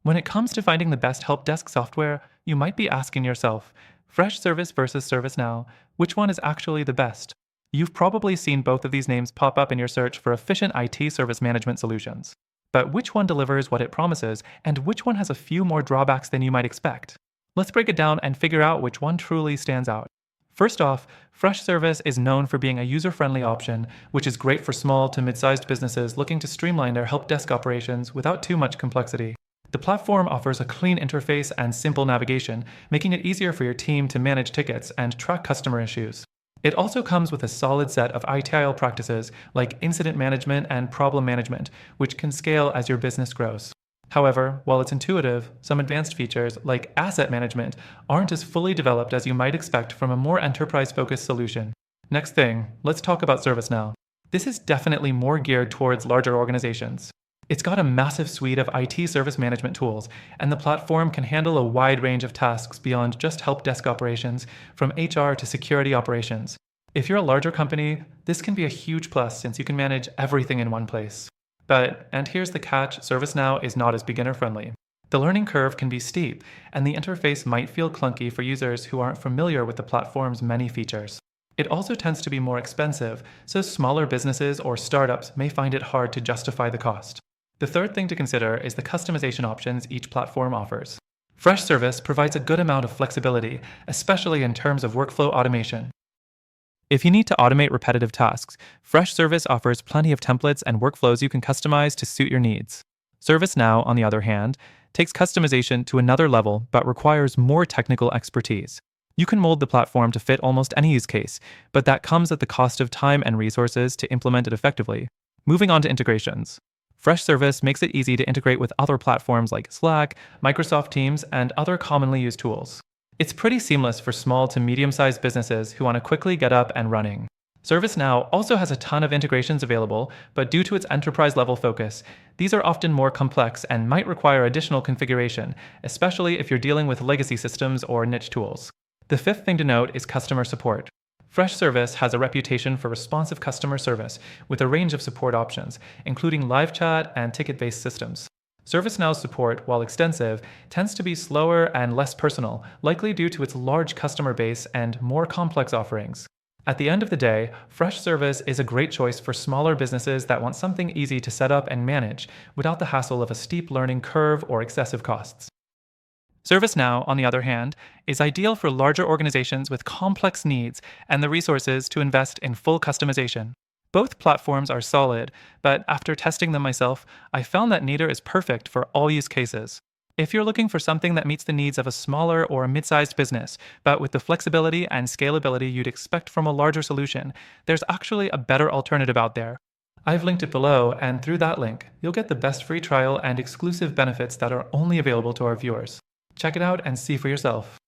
When it comes to finding the best help desk software, you might be asking yourself, Freshservice versus ServiceNow, which one is actually the best? You've probably seen both of these names pop up in your search for efficient IT service management solutions. But which one delivers what it promises, and which one has a few more drawbacks than you might expect? Let's break it down and figure out which one truly stands out. First off, Freshservice is known for being a user-friendly option, which is great for small to mid-sized businesses looking to streamline their help desk operations without too much complexity. The platform offers a clean interface and simple navigation, making it easier for your team to manage tickets and track customer issues. It also comes with a solid set of ITIL practices like incident management and problem management, which can scale as your business grows. However, while it's intuitive, some advanced features like asset management aren't as fully developed as you might expect from a more enterprise-focused solution. Next thing, let's talk about ServiceNow. This is definitely more geared towards larger organizations. It's got a massive suite of IT service management tools, and the platform can handle a wide range of tasks beyond just help desk operations, from HR to security operations. If you're a larger company, this can be a huge plus since you can manage everything in one place. But, and here's the catch, ServiceNow is not as beginner-friendly. The learning curve can be steep, and the interface might feel clunky for users who aren't familiar with the platform's many features. It also tends to be more expensive, so smaller businesses or startups may find it hard to justify the cost. The third thing to consider is the customization options each platform offers. Freshservice provides a good amount of flexibility, especially in terms of workflow automation. If you need to automate repetitive tasks, Freshservice offers plenty of templates and workflows you can customize to suit your needs. ServiceNow, on the other hand, takes customization to another level but requires more technical expertise. You can mold the platform to fit almost any use case, but that comes at the cost of time and resources to implement it effectively. Moving on to integrations. Freshservice makes it easy to integrate with other platforms like Slack, Microsoft Teams, and other commonly used tools. It's pretty seamless for small to medium-sized businesses who want to quickly get up and running. ServiceNow also has a ton of integrations available, but due to its enterprise-level focus, these are often more complex and might require additional configuration, especially if you're dealing with legacy systems or niche tools. The fifth thing to note is customer support. Freshservice has a reputation for responsive customer service with a range of support options, including live chat and ticket-based systems. ServiceNow's support, while extensive, tends to be slower and less personal, likely due to its large customer base and more complex offerings. At the end of the day, Freshservice is a great choice for smaller businesses that want something easy to set up and manage without the hassle of a steep learning curve or excessive costs. ServiceNow, on the other hand, is ideal for larger organizations with complex needs and the resources to invest in full customization. Both platforms are solid, but after testing them myself, I found that neither is perfect for all use cases. If you're looking for something that meets the needs of a smaller or mid-sized business, but with the flexibility and scalability you'd expect from a larger solution, there's actually a better alternative out there. I've linked it below, and through that link, you'll get the best free trial and exclusive benefits that are only available to our viewers. Check it out and see for yourself.